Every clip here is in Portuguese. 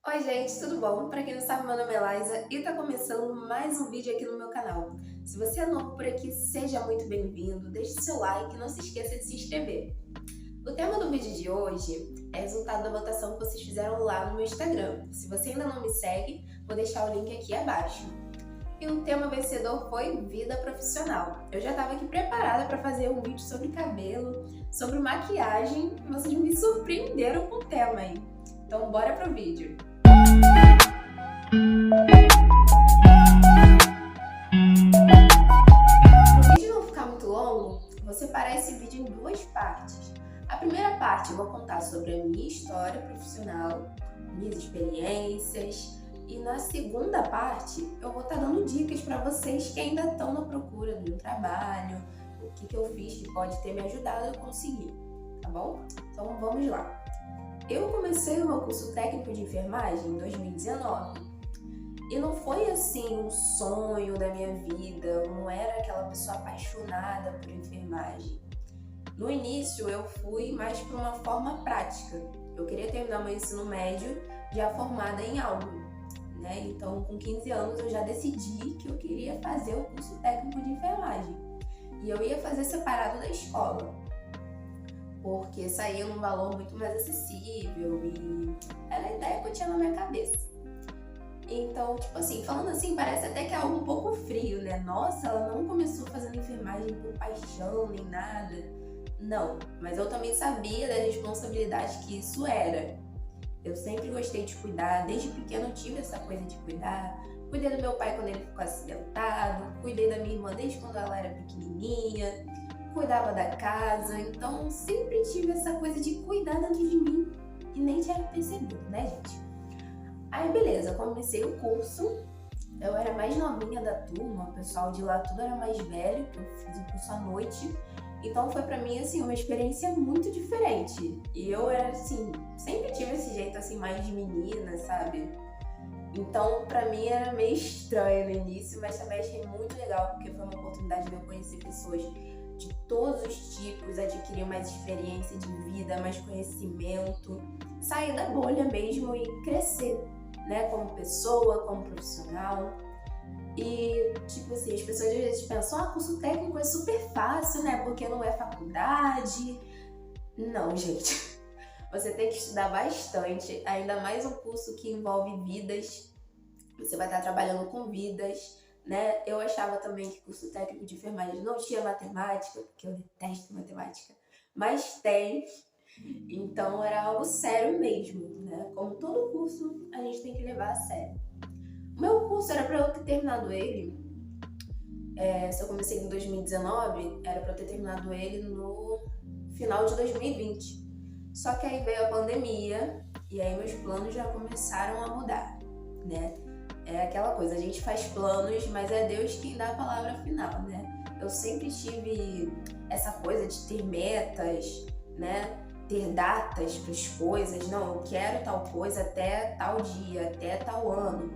Oi gente, tudo bom? Pra quem não sabe, meu nome é Laísa e tá começando mais um vídeo aqui no meu canal. Se você é novo por aqui, seja muito bem-vindo, deixe seu like e não se esqueça de se inscrever. O tema do vídeo de hoje é resultado da votação que vocês fizeram lá no meu Instagram. Se você ainda não me segue, vou deixar o link aqui abaixo. E o tema vencedor foi vida profissional. Eu já estava aqui preparada para fazer um vídeo sobre cabelo, sobre maquiagem, e vocês me surpreenderam com o tema aí. Então bora pro vídeo! Para o vídeo não ficar muito longo, vou separar esse vídeo em duas partes. A primeira parte eu vou contar sobre a minha história profissional, minhas experiências, e na segunda parte eu vou estar dando dicas para vocês que ainda estão na procura de um trabalho, o que eu fiz que pode ter me ajudado a conseguir, tá bom? Então vamos lá. Eu comecei o meu curso técnico de enfermagem em 2019 e não foi assim um sonho da minha vida, eu não era aquela pessoa apaixonada por enfermagem. No início eu fui mais por uma forma prática, eu queria terminar meu ensino médio já formada em algo, né? Então com 15 anos eu já decidi que eu queria fazer o curso técnico de enfermagem e eu ia fazer separado da escola, porque saía num valor muito mais acessível e era a ideia que eu tinha na minha cabeça. Então, tipo assim, falando assim, parece até que é algo um pouco frio, né? Nossa, ela não começou fazendo enfermagem por paixão nem nada. Não, mas eu também sabia da responsabilidade que isso era. Eu sempre gostei de cuidar, desde pequeno eu tive essa coisa de cuidar. Cuidei do meu pai quando ele ficou acidentado, cuidei da minha irmã desde quando ela era pequenininha, cuidava da casa, então sempre tive essa coisa de cuidar dentro de mim e nem tinha percebido, né, gente? Aí beleza, comecei o curso, eu era mais novinha da turma, o pessoal de lá tudo era mais velho, eu fiz o curso à noite, então foi pra mim assim uma experiência muito diferente. E eu era assim, sempre tive esse jeito assim mais de menina, sabe? Então pra mim era meio estranho no início, mas também achei muito legal porque foi uma oportunidade de eu conhecer pessoas de todos os tipos, adquirir mais experiência de vida, mais conhecimento, sair da bolha mesmo e crescer, né, como pessoa, como profissional. E, tipo assim, as pessoas às vezes pensam, curso técnico é super fácil, né, porque não é faculdade. Não, gente. Você tem que estudar bastante, ainda mais um curso que envolve vidas. Você vai estar trabalhando com vidas, né? Eu achava também que curso técnico de enfermagem não tinha matemática, porque eu detesto matemática, mas tem. Então era algo sério mesmo, né? Como todo curso, a gente tem que levar a sério. O meu curso era para eu ter terminado ele, se eu comecei em 2019, era para eu ter terminado ele no final de 2020. Só que aí veio a pandemia e aí meus planos já começaram a mudar, né? É aquela coisa, a gente faz planos, mas é Deus quem dá a palavra final, né? Eu sempre tive essa coisa de ter metas, né? Ter datas para as coisas. Não, eu quero tal coisa até tal dia, até tal ano.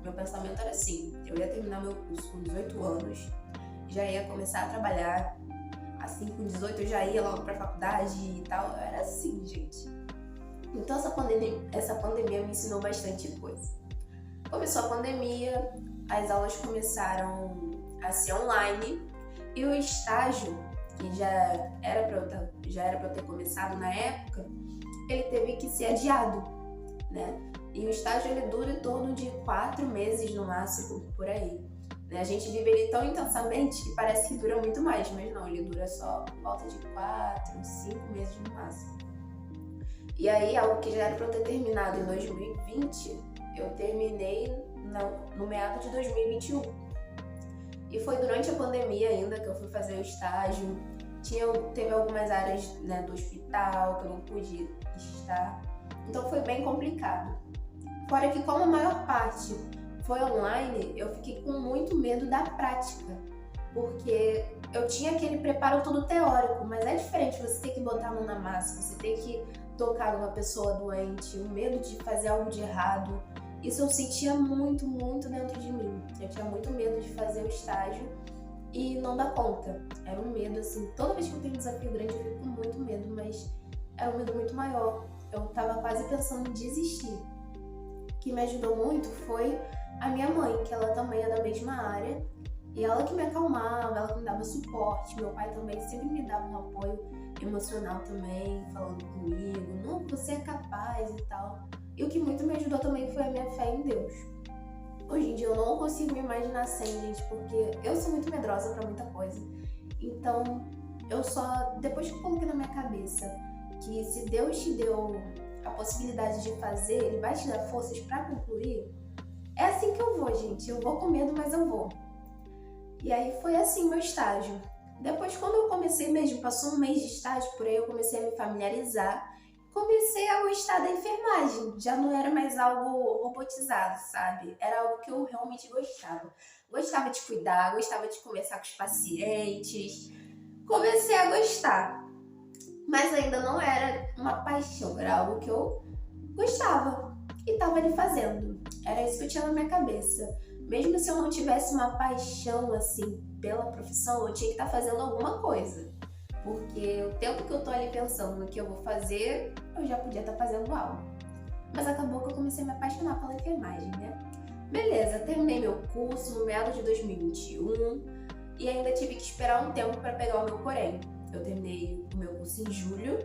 Meu pensamento era assim, eu ia terminar meu curso com 18 anos, já ia começar a trabalhar, assim com 18 eu já ia logo para a faculdade e tal, eu era assim, gente. Então essa pandemia me ensinou bastante coisa. Começou a pandemia, as aulas começaram a ser online e o estágio, que já era para eu ter começado na época, ele teve que ser adiado, né? E o estágio ele dura em torno de 4 meses no máximo, por aí. A gente vive ele tão intensamente que parece que dura muito mais, mas não, ele dura só por volta de 4, 5 meses no máximo. E aí, algo que já era para eu ter terminado em 2020, eu terminei no meado de 2021. E foi durante a pandemia ainda que eu fui fazer o estágio. Teve algumas áreas, né, do hospital que eu não pude estar. Então foi bem complicado. Fora que como a maior parte foi online, eu fiquei com muito medo da prática. Porque eu tinha aquele preparo todo teórico, mas é diferente você ter que botar a mão na massa, você ter que tocar numa pessoa doente, o medo de fazer algo de errado. Isso eu sentia muito, muito dentro de mim. Eu tinha muito medo de fazer o estágio e não dar conta. Era um medo, assim, toda vez que eu tenho um desafio grande eu fico com muito medo, mas era um medo muito maior. eu tava quase pensando em desistir. O que me ajudou muito foi a minha mãe, que ela também é da mesma área, e ela que me acalmava, ela que me dava suporte. Meu pai também sempre me dava um apoio emocional também, falando comigo, não, você é capaz e tal. E o que muito me ajudou também foi a minha fé em Deus. Hoje em dia eu não consigo me imaginar sem, gente, porque eu sou muito medrosa pra muita coisa. Então, depois que eu coloquei na minha cabeça que se Deus te deu a possibilidade de fazer, Ele vai te dar forças pra concluir, é assim que eu vou, gente. Eu vou com medo, mas eu vou. E aí foi assim meu estágio. Depois, quando eu comecei mesmo, passou um mês de estágio, por aí eu comecei a me familiarizar. Comecei a gostar da enfermagem. Já não era mais algo robotizado, sabe? Era algo que eu realmente gostava. Gostava de cuidar, gostava de conversar com os pacientes. Comecei a gostar. Mas ainda não era uma paixão, era algo que eu gostava e estava ali fazendo. Era isso que eu tinha na minha cabeça. Mesmo se eu não tivesse uma paixão assim pela profissão, eu tinha que estar fazendo alguma coisa. Porque o tempo que eu tô ali pensando no que eu vou fazer, eu já podia estar fazendo algo. Mas acabou que eu comecei a me apaixonar pela enfermagem, né? Beleza, terminei meu curso no meados de 2021 e ainda tive que esperar um tempo para pegar o meu Corém. Eu terminei o meu curso em julho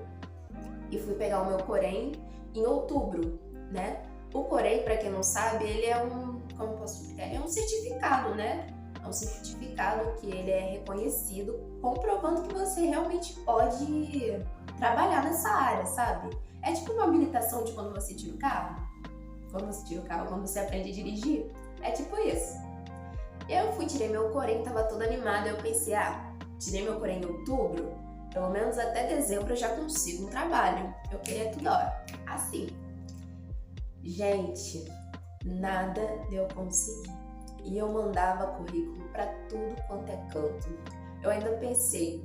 e fui pegar o meu Corém em outubro, né? O Corém, para quem não sabe, ele é como eu posso explicar? Ele é um certificado, né? É um certificado que ele é reconhecido, comprovando que você realmente pode trabalhar nessa área, sabe? É tipo uma habilitação de quando você tira o carro. Quando você tira o carro, quando você aprende a dirigir. É tipo isso. Eu tirei meu Corém, tava toda animada. Eu pensei, tirei meu Corém em outubro, pelo menos até dezembro eu já consigo um trabalho. Eu queria tudo, assim. Gente, nada de eu conseguir. E eu mandava currículo para tudo quanto é canto. Eu ainda pensei,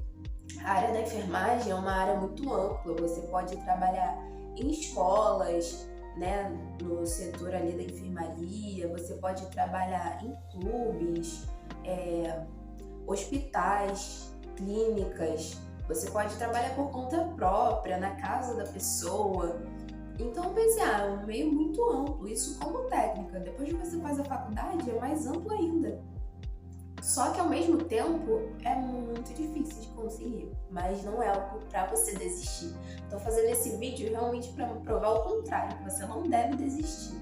a área da enfermagem é uma área muito ampla. Você pode trabalhar em escolas, né, no setor ali da enfermaria, você pode trabalhar em clubes, hospitais, clínicas, você pode trabalhar por conta própria, na casa da pessoa. Então eu pensei, é um meio muito amplo, isso como técnica. Depois que você faz a faculdade, é mais amplo ainda. Só que ao mesmo tempo é muito difícil de conseguir, mas não é algo para você desistir. Tô fazendo esse vídeo realmente para provar o contrário, que você não deve desistir.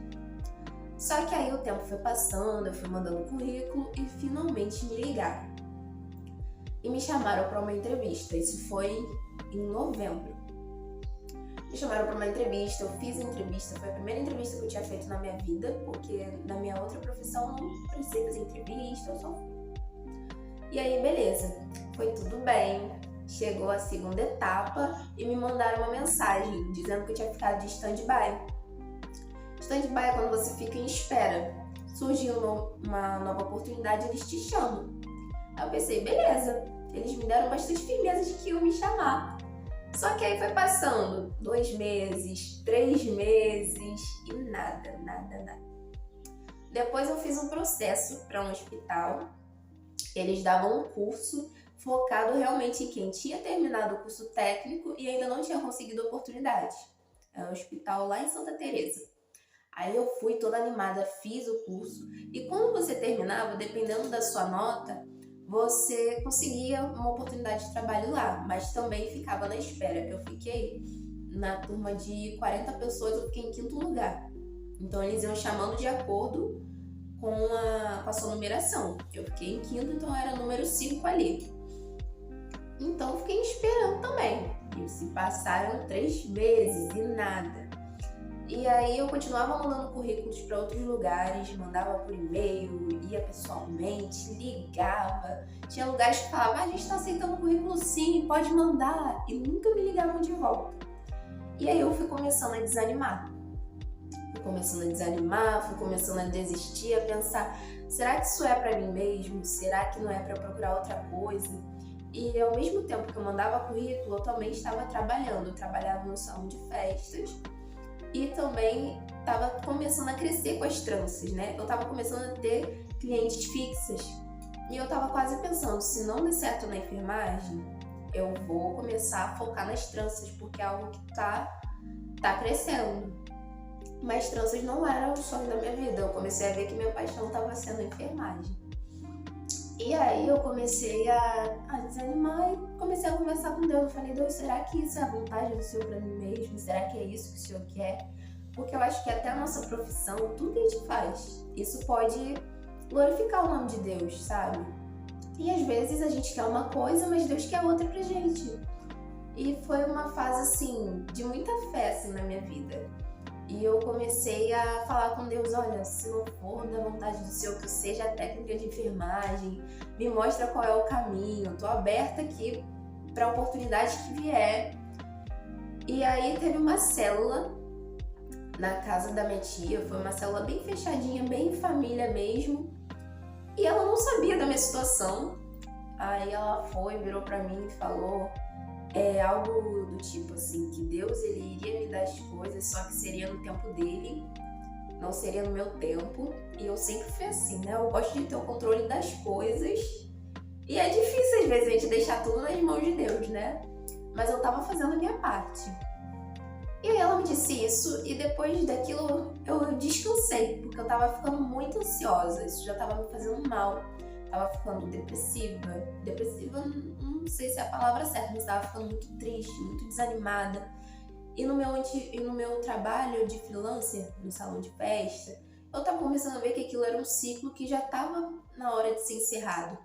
Só que aí o tempo foi passando, eu fui mandando currículo e finalmente me ligaram. E me chamaram para uma entrevista, isso foi em novembro. Me chamaram para uma entrevista, eu fiz a entrevista, foi a primeira entrevista que eu tinha feito na minha vida, porque na minha outra profissão eu não precisei fazer entrevista, eu só fui. E aí, beleza, foi tudo bem, chegou a segunda etapa e me mandaram uma mensagem dizendo que eu tinha ficado de stand-by. Stand-by é quando você fica em espera. Surgiu uma nova oportunidade, eles te chamam. Aí eu pensei, beleza, eles me deram bastante firmeza de que iam me chamar. Só que aí foi passando 2 meses, 3 meses e nada. Depois eu fiz um processo para um hospital. Eles davam um curso focado realmente em quem tinha terminado o curso técnico e ainda não tinha conseguido oportunidade. É um hospital lá em Santa Teresa. Aí eu fui toda animada, fiz o curso e quando você terminava, dependendo da sua nota, você conseguia uma oportunidade de trabalho lá, mas também ficava na espera. Eu fiquei na turma de 40 pessoas, eu fiquei em 5º lugar. Então eles iam chamando de acordo com a sua numeração. Eu fiquei em 5º, então era número 5 ali. Então eu fiquei esperando também. E se passaram 3 meses e nada. E aí eu continuava mandando currículos para outros lugares, mandava por e-mail, ia pessoalmente, ligava. Tinha lugares que falavam, a gente está aceitando o currículo sim, pode mandar. E nunca me ligavam de volta. E aí eu fui começando a desanimar. Fui começando a desistir, a pensar, será que isso é para mim mesmo? Será que não é para procurar outra coisa? E ao mesmo tempo que eu mandava currículo, eu também estava trabalhando. Eu trabalhava no salão de festas. E também estava começando a crescer com as tranças, né? Eu estava começando a ter clientes fixas. E eu estava quase pensando, se não der certo na enfermagem, eu vou começar a focar nas tranças, porque é algo que está tá crescendo. Mas tranças não era o sonho da minha vida. Eu comecei a ver que minha paixão estava sendo a enfermagem. E aí eu comecei a desanimar e comecei a conversar com Deus. Eu falei, Deus, será que isso é a vontade do Senhor pra mim mesmo? Será que é isso que o Senhor quer? Porque eu acho que até a nossa profissão, tudo que a gente faz, isso pode glorificar o nome de Deus, sabe? E às vezes a gente quer uma coisa, mas Deus quer outra pra gente. E foi uma fase, assim, de muita fé, assim, na minha vida. E eu comecei a falar com Deus, olha, se não for da vontade do Senhor que eu seja técnica de enfermagem, me mostra qual é o caminho, eu tô aberta aqui pra oportunidade que vier. E aí teve uma célula na casa da minha tia, foi uma célula bem fechadinha, bem família mesmo. E ela não sabia da minha situação. Aí ela foi, virou pra mim e falou algo do tipo assim, que Deus ele iria me dar as coisas, só que seria no tempo dele, não seria no meu tempo. E eu sempre fui assim, né? Eu gosto de ter o controle das coisas. E é difícil às vezes a gente deixar tudo nas mãos de Deus, né? Mas eu tava fazendo a minha parte. E aí ela me disse isso e depois daquilo eu descansei, porque eu tava ficando muito ansiosa, isso já tava me fazendo mal. Tava ficando depressiva, não sei se é a palavra certa, mas tava ficando muito triste, muito desanimada. E no meu trabalho de freelancer, no salão de festa, eu tava começando a ver que aquilo era um ciclo que já tava na hora de ser encerrado.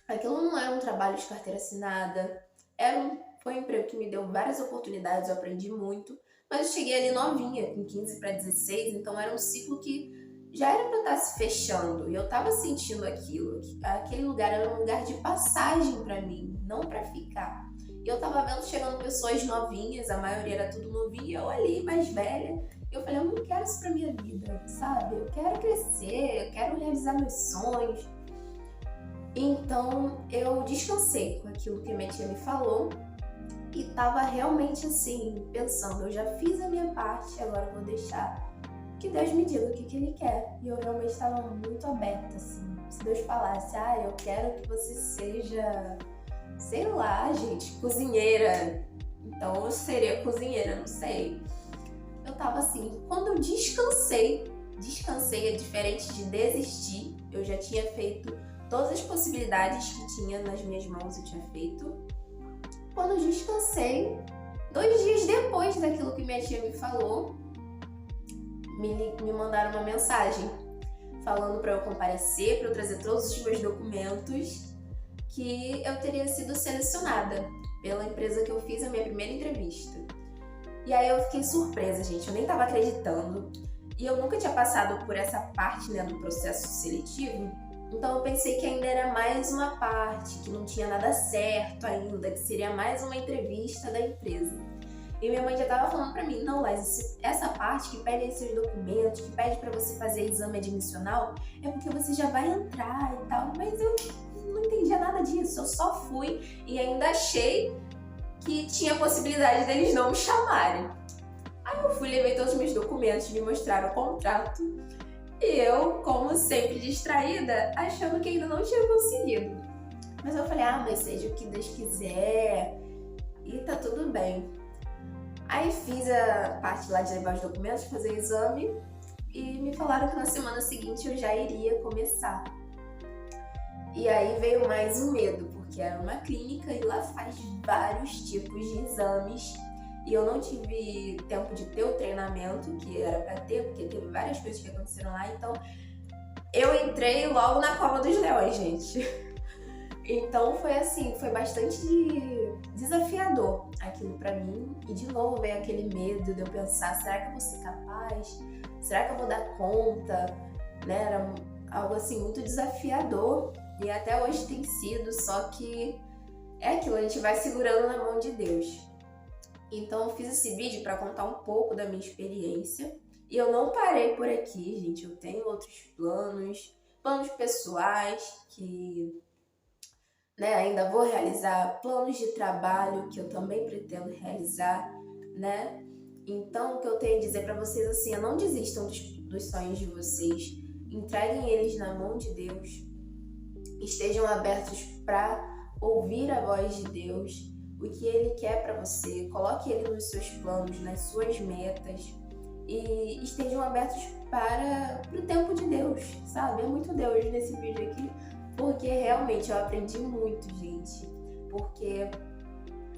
Aquilo não era um trabalho de carteira assinada, foi um emprego que me deu várias oportunidades, eu aprendi muito, mas eu cheguei ali novinha, com 15 para 16, então era um ciclo que já era para estar se fechando e eu tava sentindo aquilo. Aquele lugar era um lugar de passagem para mim, não para ficar. E eu tava vendo chegando pessoas novinhas, a maioria era tudo novinha, eu ali mais velha. E eu falei, eu não quero isso pra minha vida, sabe? Eu quero crescer, eu quero realizar meus sonhos. Então eu descansei com aquilo que a minha tia me falou e tava realmente assim, pensando, eu já fiz a minha parte, agora eu vou deixar que Deus me diga o que Ele quer. E eu realmente estava muito aberta, assim. Se Deus falasse, eu quero que você seja, sei lá, gente, cozinheira. Então eu seria cozinheira, não sei. Eu tava assim, quando eu descansei é diferente de desistir. Eu já tinha feito todas as possibilidades que tinha nas minhas mãos, eu tinha feito. Quando eu descansei, 2 dias depois daquilo que minha tia me falou, me mandaram uma mensagem falando para eu comparecer, para eu trazer todos os meus documentos, que eu teria sido selecionada pela empresa que eu fiz a minha primeira entrevista. E aí eu fiquei surpresa, gente, eu nem tava acreditando. E eu nunca tinha passado por essa parte, né, do processo seletivo, então eu pensei que ainda era mais uma parte, que não tinha nada certo ainda, que seria mais uma entrevista da empresa. E minha mãe já tava falando pra mim, não, Laís, essa parte que pede aí seus documentos, que pede pra você fazer exame admissional, é porque você já vai entrar e tal. Mas eu não entendia nada disso, eu só fui e ainda achei que tinha a possibilidade deles não me chamarem. Aí eu fui, levei todos os meus documentos, me mostraram o contrato, e eu, como sempre distraída, achando que ainda não tinha conseguido. Mas eu falei, mas seja o que Deus quiser, e tá tudo bem. Aí fiz a parte lá de levar os documentos, fazer o exame e me falaram que na semana seguinte eu já iria começar. E aí veio mais um medo, porque era uma clínica e lá faz vários tipos de exames e eu não tive tempo de ter o treinamento que era pra ter, porque teve várias coisas que aconteceram lá, então eu entrei logo na cova dos leões, gente. Então foi assim, foi bastante desafiador aquilo pra mim. E de novo veio aquele medo de eu pensar, será que eu vou ser capaz? Será que eu vou dar conta? Né? Era algo assim muito desafiador e até hoje tem sido, só que é aquilo, a gente vai segurando na mão de Deus. Então eu fiz esse vídeo pra contar um pouco da minha experiência. E eu não parei por aqui, gente, eu tenho outros planos pessoais que... ainda vou realizar planos de trabalho que eu também pretendo realizar, né? Então, o que eu tenho a dizer para vocês assim, não desistam dos sonhos de vocês, entreguem eles na mão de Deus, estejam abertos para ouvir a voz de Deus, o que Ele quer para você, coloque Ele nos seus planos, nas suas metas e estejam abertos para o tempo de Deus, sabe? É muito Deus nesse vídeo aqui, porque realmente eu aprendi muito, gente, porque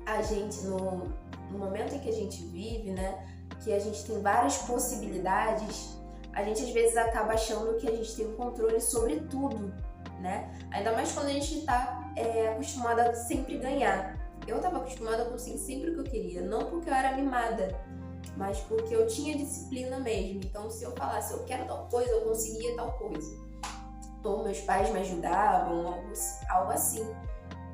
a gente, no momento em que a gente vive, né, que a gente tem várias possibilidades, a gente às vezes acaba achando que a gente tem o controle sobre tudo, né? Ainda mais quando a gente tá acostumado a sempre ganhar. Eu estava acostumada a conseguir sempre o que eu queria, não porque eu era mimada, mas porque eu tinha disciplina mesmo. Então, se eu falasse eu quero tal coisa, eu conseguia tal coisa. Ou meus pais me ajudavam, algo assim.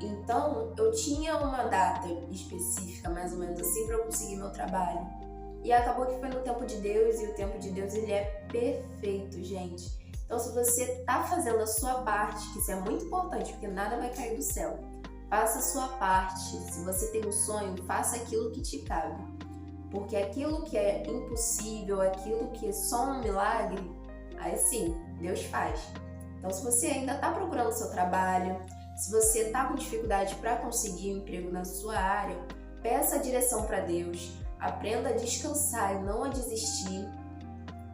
Então, eu tinha uma data específica, mais ou menos assim, para eu conseguir meu trabalho. E acabou que foi no tempo de Deus, e o tempo de Deus, ele é perfeito, gente. Então, se você tá fazendo a sua parte, que isso é muito importante, porque nada vai cair do céu, faça a sua parte. Se você tem um sonho, faça aquilo que te cabe. Porque aquilo que é impossível, aquilo que é só um milagre, aí sim, Deus faz. Então, se você ainda está procurando o seu trabalho, se você está com dificuldade para conseguir um emprego na sua área, peça a direção para Deus, aprenda a descansar e não a desistir.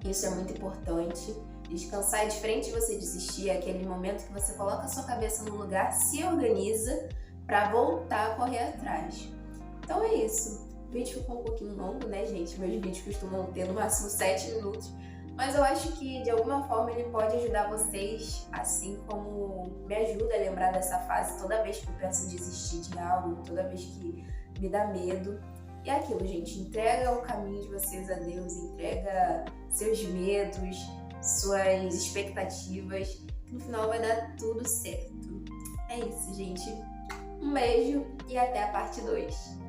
Isso é muito importante. Descansar é diferente de você desistir, é aquele momento que você coloca a sua cabeça no lugar, se organiza para voltar a correr atrás. Então é isso. O vídeo ficou um pouquinho longo, né, gente? Meus vídeos costumam ter no máximo 7 minutos. Mas eu acho que de alguma forma ele pode ajudar vocês, assim como me ajuda a lembrar dessa fase toda vez que eu penso em desistir de algo, toda vez que me dá medo. E é aquilo, gente, entrega o caminho de vocês a Deus, entrega seus medos, suas expectativas, que no final vai dar tudo certo. É isso, gente. Um beijo e até a parte 2.